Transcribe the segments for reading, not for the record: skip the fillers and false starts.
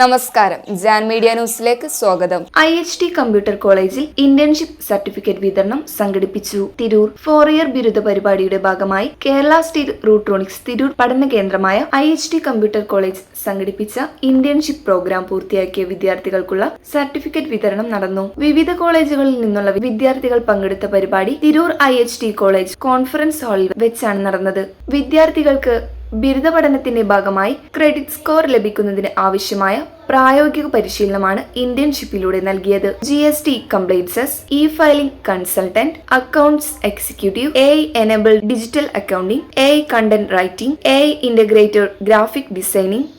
നമസ്കാരം, ജാൻ മീഡിയ ന്യൂസിലേക്ക് സ്വാഗതം. IHT കമ്പ്യൂട്ടർ കോളേജിൽ ഇന്റേൺഷിപ്പ് സർട്ടിഫിക്കറ്റ് വിതരണം സംഘടിപ്പിച്ചു. തിരൂർ 4 ഇയർ ബിരുദ പരിപാടിയുടെ ഭാഗമായി കേരള സ്റ്റേറ്റ് റൂട്രോണിക്സ് തിരൂർ പഠന കേന്ദ്രമായ IHT കമ്പ്യൂട്ടർ കോളേജ് സംഘടിപ്പിച്ച ഇന്റേൺഷിപ്പ് പ്രോഗ്രാം പൂർത്തിയാക്കിയ വിദ്യാർത്ഥികൾക്കുള്ള സർട്ടിഫിക്കറ്റ് വിതരണം നടന്നു. വിവിധ കോളേജുകളിൽ നിന്നുള്ള വിദ്യാർത്ഥികൾ പങ്കെടുത്ത പരിപാടി തിരൂർ IHT കോളേജ് കോൺഫറൻസ് ഹാളിൽ വെച്ചാണ് നടന്നത്. വിദ്യാർത്ഥികൾക്ക് ബിരുദ പഠനത്തിന്റെ ഭാഗമായി ക്രെഡിറ്റ് സ്കോർ ലഭിക്കുന്നതിന് ആവശ്യമായ പ്രായോഗിക പരിശീലനമാണ് ഇന്റേൺഷിപ്പിലൂടെ നൽകിയത്. GST compliances, filing consultant, accounts executive, enabled digital accounting, content writing, integrated graphic designing,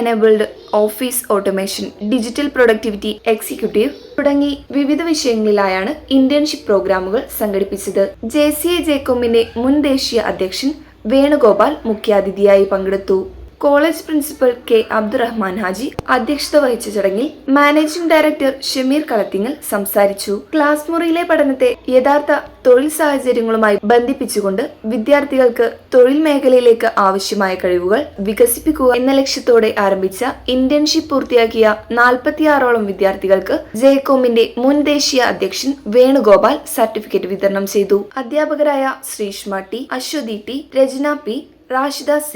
enabled office automation, digital productivity executive തുടങ്ങി വിവിധ വിഷയങ്ങളിലായാണ് ഇന്റേൺഷിപ്പ് പ്രോഗ്രാമുകൾ സംഘടിപ്പിച്ചത്. JCI ജേക്കോമിന്റെ മുൻ ദേശീയ അധ്യക്ഷൻ വേണുഗോപാൽ മുഖ്യാതിഥിയായി പങ്കെടുത്തു. College principal K. Abdurahman Haji അധ്യക്ഷത വഹിച്ച ചടങ്ങിൽ മാനേജിംഗ് ഡയറക്ടർ ഷമീർ കളത്തിങ്ങൽ സംസാരിച്ചു. ക്ലാസ് മുറിയിലെ പഠനത്തെ യഥാർത്ഥ തൊഴിൽ സാഹചര്യങ്ങളുമായി ബന്ധിപ്പിച്ചുകൊണ്ട് വിദ്യാർത്ഥികൾക്ക് തൊഴിൽ മേഖലയിലേക്ക് ആവശ്യമായ കഴിവുകൾ വികസിപ്പിക്കുക എന്ന ലക്ഷ്യത്തോടെ ആരംഭിച്ച ഇന്റേൺഷിപ്പ് പൂർത്തിയാക്കിയ 46ഓളം വിദ്യാർത്ഥികൾക്ക് ജേക്കോമിന്റെ മുൻ ദേശീയ അധ്യക്ഷൻ വേണുഗോപാൽ സർട്ടിഫിക്കറ്റ് വിതരണം ചെയ്തു. അധ്യാപകരായ Sreeshma T, Aswathy T, Rajana P, Rashida C,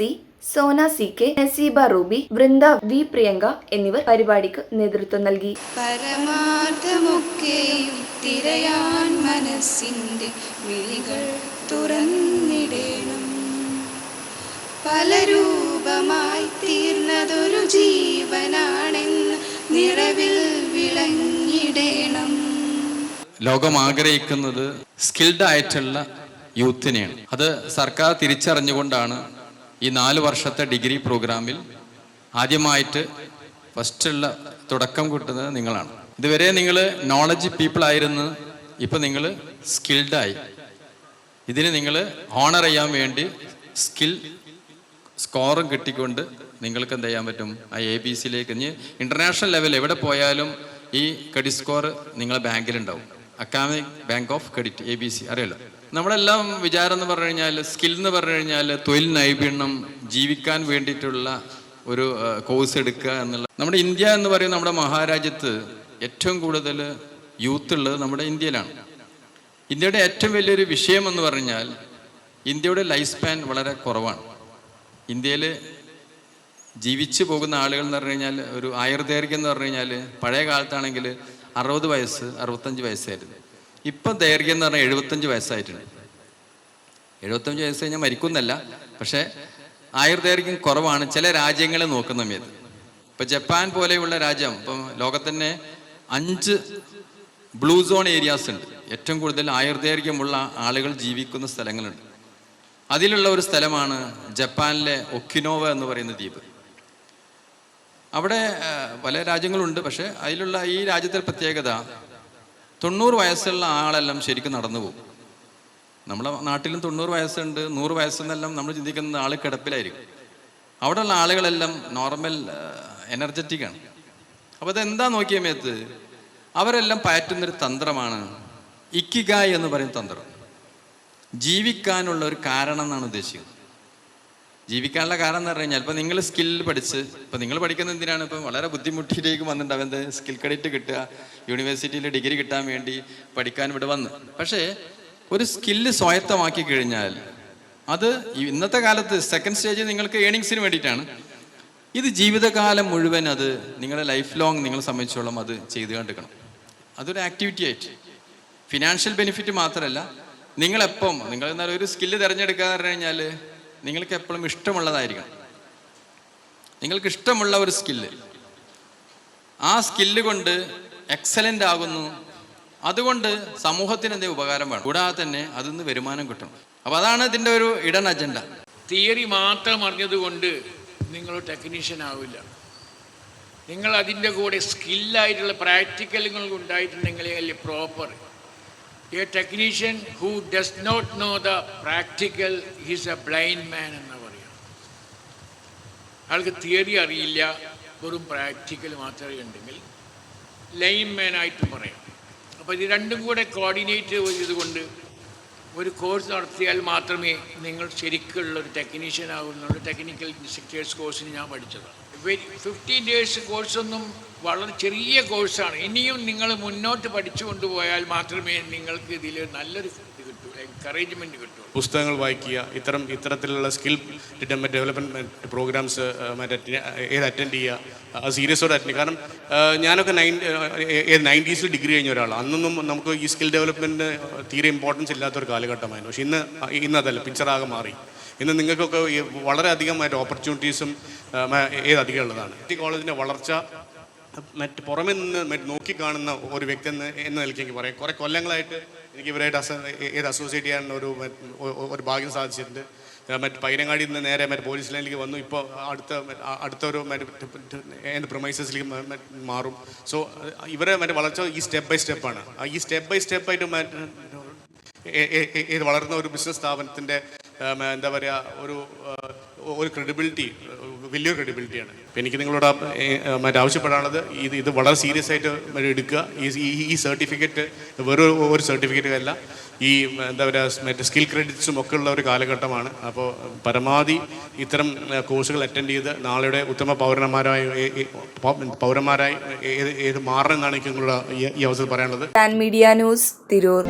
Sona CK, Naseeba Ruby, Vrinda V, Priyanka എന്നിവർ പരിപാടിക്ക് നേതൃത്വം നൽകി. പരമാർത്ഥമൊക്കെയും തിരയാൻ മനസ്സിന്റെ വിളികൾ തുറന്നിടണം. പല രൂപമായി തീർന്നതൊരു ജീവനാണെന്ന് നിറവിൽ വിളങ്ങിടണം. ലോകം ആഗ്രഹിക്കുന്നത് സ്കിൽഡ് ആയിട്ടുള്ള യൂത്തിനെയാണ്. അത് സർക്കാർ തിരിച്ചറിഞ്ഞുകൊണ്ടാണ് ഈ 4 വർഷത്തെ ഡിഗ്രി പ്രോഗ്രാമിൽ ആദ്യമായിട്ട് ഫസ്റ്റുള്ള തുടക്കം കിട്ടുന്നത് നിങ്ങളാണ്. ഇതുവരെ നിങ്ങൾ നോളജ് പീപ്പിൾ ആയിരുന്നു, ഇപ്പം നിങ്ങൾ സ്കിൽഡായി. ഇതിന് നിങ്ങൾ ഓണർ ചെയ്യാൻ വേണ്ടി സ്കിൽ സ്കോറും കിട്ടിക്കൊണ്ട് നിങ്ങൾക്ക് എന്ത് ചെയ്യാൻ പറ്റും, ആ ABCയിലേക്ക് ഇനി ഇൻ്റർനാഷണൽ ലെവൽ എവിടെ പോയാലും ഈ ക്രെഡിറ്റ് സ്കോർ നിങ്ങളെ ബാങ്കിലുണ്ടാവും. Academic bank of credit, ABC അറിയാലോ. നമ്മളെല്ലാം വിചാരം എന്ന് പറഞ്ഞു കഴിഞ്ഞാൽ, സ്കിൽ എന്ന് പറഞ്ഞു കഴിഞ്ഞാൽ തൊഴിൽ നൈപുണ്യം, ജീവിക്കാൻ വേണ്ടിയിട്ടുള്ള ഒരു കോഴ്സ് എടുക്കുക എന്നുള്ള. നമ്മുടെ ഇന്ത്യ എന്ന് പറയുന്ന നമ്മുടെ മഹാരാജ്യത്ത് ഏറ്റവും കൂടുതൽ യൂത്ത് ഉള്ളത് നമ്മുടെ ഇന്ത്യയിലാണ്. ഇന്ത്യയുടെ ഏറ്റവും വലിയൊരു വിഷയം എന്ന് പറഞ്ഞാൽ ഇന്ത്യയുടെ ലൈഫ് സ്പാൻ വളരെ കുറവാണ്. ഇന്ത്യയിൽ ജീവിച്ചു പോകുന്ന ആളുകൾ എന്ന് പറഞ്ഞു കഴിഞ്ഞാൽ ഒരു ആയുർദൈർഘ്യം എന്ന് പറഞ്ഞു കഴിഞ്ഞാൽ പഴയ കാലത്താണെങ്കിൽ 60 വയസ്സ് 65 വയസ്സായിരുന്നു. ഇപ്പം ദൈർഘ്യം എന്ന് പറഞ്ഞാൽ 75 വയസ്സായിട്ടുണ്ട്. 75 വയസ്സ് കഴിഞ്ഞാൽ മരിക്കുന്നല്ല, പക്ഷേ ആയുർദൈർഘ്യം കുറവാണ് ചില രാജ്യങ്ങളെ നോക്കുന്ന സമയത്ത്. ഇപ്പം ജപ്പാൻ പോലെയുള്ള രാജ്യം, ഇപ്പം ലോകത്തന്നെ 5 ബ്ലൂ സോൺ ഏരിയാസ് ഉണ്ട്. ഏറ്റവും കൂടുതൽ ആയുർദൈർഘ്യമുള്ള ആളുകൾ ജീവിക്കുന്ന സ്ഥലങ്ങളുണ്ട്. അതിലുള്ള ഒരു സ്ഥലമാണ് ജപ്പാനിലെ ഒക്കിനോവ എന്ന് പറയുന്ന ദ്വീപ്. അവിടെ പല രാജ്യങ്ങളുണ്ട്, പക്ഷെ അതിലുള്ള ഈ രാജ്യത്തെ പ്രത്യേകത 90 വയസ്സുള്ള ആളെല്ലാം ശരിക്കും നടന്നു പോകും. നമ്മുടെ നാട്ടിലും 90 വയസ്സുണ്ട്, 100 വയസ്സെന്നെല്ലാം നമ്മൾ ചിന്തിക്കുന്നത് ആൾ കിടപ്പിലായിരിക്കും. അവിടെയുള്ള ആളുകളെല്ലാം നോർമൽ എനർജറ്റിക് ആണ്. അപ്പോൾ അതെന്താ നോക്കിയ സമയത്ത് അവരെല്ലാം പയറ്റുന്നൊരു തന്ത്രമാണ് ഇക്കിഗായ് എന്ന് പറയുന്ന തന്ത്രം. ജീവിക്കാനുള്ള ഒരു കാരണം എന്നാണ് ഉദ്ദേശിക്കുന്നത്. ജീവിക്കാനുള്ള കാരണം എന്ന് പറഞ്ഞു കഴിഞ്ഞാൽ, ഇപ്പം നിങ്ങൾ സ്കിൽ പഠിച്ച്, ഇപ്പം നിങ്ങൾ പഠിക്കുന്നത് എന്തിനാണ്, ഇപ്പം വളരെ ബുദ്ധിമുട്ടിലേക്ക് വന്നിട്ടുണ്ടാവും. എന്ത് സ്കിൽ ക്രെഡിറ്റ് കിട്ടുക, യൂണിവേഴ്സിറ്റിയിൽ ഡിഗ്രി കിട്ടാൻ വേണ്ടി പഠിക്കാൻ ഇവിടെ വന്ന്. പക്ഷേ ഒരു സ്കില്ല് സ്വായത്തമാക്കി കഴിഞ്ഞാൽ അത് ഇന്നത്തെ കാലത്ത് സെക്കൻഡ് സ്റ്റേജ് നിങ്ങൾക്ക് ഏണിങ്സിന് വേണ്ടിയിട്ടാണ്. ഇത് ജീവിതകാലം മുഴുവൻ അത് നിങ്ങളുടെ ലൈഫ് ലോങ് നിങ്ങളെ സംബന്ധിച്ചോളം അത് ചെയ്ത് കണ്ടിരിക്കണം. അതൊരു ആക്ടിവിറ്റി ആയിട്ട് ഫിനാൻഷ്യൽ ബെനിഫിറ്റ് മാത്രമല്ല, നിങ്ങളെപ്പം നിങ്ങൾ എന്നാലും ഒരു സ്കില്ല് തിരഞ്ഞെടുക്കുക എന്ന് പറഞ്ഞു കഴിഞ്ഞാൽ നിങ്ങൾക്ക് എപ്പോഴും ഇഷ്ടമുള്ളതായിരിക്കണം. നിങ്ങൾക്ക് ഇഷ്ടമുള്ള ഒരു സ്കില്ല്, ആ സ്കില്ല് കൊണ്ട് എക്സലൻ്റ് ആകുന്നു, അതുകൊണ്ട് സമൂഹത്തിന് എന്തെങ്കിലും ഉപകാരം വേണം, കൂടാതെ തന്നെ അതിൽ നിന്ന് വരുമാനം കിട്ടണം. അപ്പോൾ അതാണ് ഇതിൻ്റെ ഒരു ഇടൻ അജണ്ട. തിയറി മാത്രം അറിഞ്ഞതുകൊണ്ട് നിങ്ങൾ ടെക്നീഷ്യൻ ആവില്ല. നിങ്ങൾ അതിൻ്റെ കൂടെ സ്കില്ലായിട്ടുള്ള പ്രാക്ടിക്കലുകൾ ഉണ്ടായിട്ടുണ്ടെങ്കിൽ അല്ലേ proper. A technician who does not know the practical is a blind man എന്ന് പറയാം. ആൾക്ക് തിയറി അറിയില്ല, വെറും പ്രാക്ടിക്കൽ മാത്രമേ ഉണ്ടെങ്കിൽ ലൈൻ മാൻ ആയിട്ട് പറയാം. അപ്പോൾ ഇത് രണ്ടും കൂടെ കോർഡിനേറ്റ് ചെയ്തുകൊണ്ട് ഒരു കോഴ്സ് നടത്തിയാൽ മാത്രമേ നിങ്ങൾ ശരിക്കുള്ളൊരു ടെക്നീഷ്യൻ ആകുന്നുള്ളൂ. ടെക്നിക്കൽ ഇൻസ്ട്രക്ടേഴ്സ് കോഴ്സിന് ഞാൻ പഠിച്ചതാണ്. 15 ഡേയ്സ് കോഴ്സൊന്നും വളരെ ചെറിയ കോഴ്സാണ്. ഇനിയും നിങ്ങൾ മുന്നോട്ട് പഠിച്ചു കൊണ്ടുപോയാൽ മാത്രമേ നിങ്ങൾക്ക് ഇതിൽ നല്ലൊരു ഇത് കിട്ടൂ, എൻകറേജ്മെൻറ്റ് കിട്ടൂ. പുസ്തകങ്ങൾ വായിക്കുക, ഇത്തരത്തിലുള്ള സ്കിൽ ഡെവലപ്മെൻറ്റ് പ്രോഗ്രാംസ് ഏത് അറ്റൻഡ് ചെയ്യുക, അത് സീരിയസോടെ അറ്റൻഡ് ചെയ്യുക. കാരണം ഞാനൊക്കെ 90s ഡിഗ്രി കഴിഞ്ഞ ഒരാളാണ്. അന്നൊന്നും നമുക്ക് ഈ സ്കിൽ ഡെവലപ്മെൻറ്റിന് തീരെ ഇമ്പോർട്ടൻസ് ഇല്ലാത്തൊരു കാലഘട്ടമായിരുന്നു. പക്ഷേ ഇന്ന് അതല്ല, പിക്ചറാകെ മാറി. ഇന്ന് നിങ്ങൾക്കൊക്കെ വളരെയധികമായിട്ട് ഓപ്പർച്യൂണിറ്റീസും ഏതധികം ഉള്ളതാണ്. ഈ കോളേജിൻ്റെ വളർച്ച പുറമെ നിന്ന് നോക്കിക്കാണുന്ന ഒരു വ്യക്തി എന്ന നിലയ്ക്ക് എനിക്ക് പറയാം. കുറേ കൊല്ലങ്ങളായിട്ട് എനിക്ക് ഇവരായിട്ട് അസോസിയേറ്റ് ചെയ്യാൻ ഒരു ഭാഗ്യം സാധിച്ചിട്ടുണ്ട്. പൈരങ്ങാടിയിൽ നിന്ന് നേരെ പോലീസ് ലൈനിലേക്ക് വന്നു. ഇപ്പോൾ അടുത്തൊരു പ്രൊമൈസസിലേക്ക് മാറും. സോ ഇവരെ വളർച്ച ഈ സ്റ്റെപ്പ് ബൈ സ്റ്റെപ്പാണ്. ഈ സ്റ്റെപ്പ് ബൈ സ്റ്റെപ്പായിട്ട് വളർന്ന ഒരു ബിസിനസ് സ്ഥാപനത്തിൻ്റെ എന്താ പറയുക, ഒരു ക്രെഡിബിലിറ്റി, വലിയൊരു ക്രെഡിബിലിറ്റിയാണ്. അപ്പം എനിക്ക് നിങ്ങളോട് ആവശ്യപ്പെടാനുള്ളത് ഇത് വളരെ സീരിയസ് ആയിട്ട് എടുക്കുക. ഈ സർട്ടിഫിക്കറ്റ് വെറും ഒരു സർട്ടിഫിക്കറ്റ് അല്ല, ഈ എന്താ പറയുക സ്കിൽ ക്രെഡിറ്റ്സും ഒക്കെ ഉള്ള ഒരു കാലഘട്ടമാണ്. അപ്പോൾ പരമാവധി ഇത്തരം കോഴ്സുകൾ അറ്റൻഡ് ചെയ്ത് നാളെയുടെ ഉത്തമ പൗരന്മാരായി മാറണം എന്നാണ് എനിക്ക് നിങ്ങളോട് ഈ അവസരം പറയാനുള്ളത്. San media news, Tirur.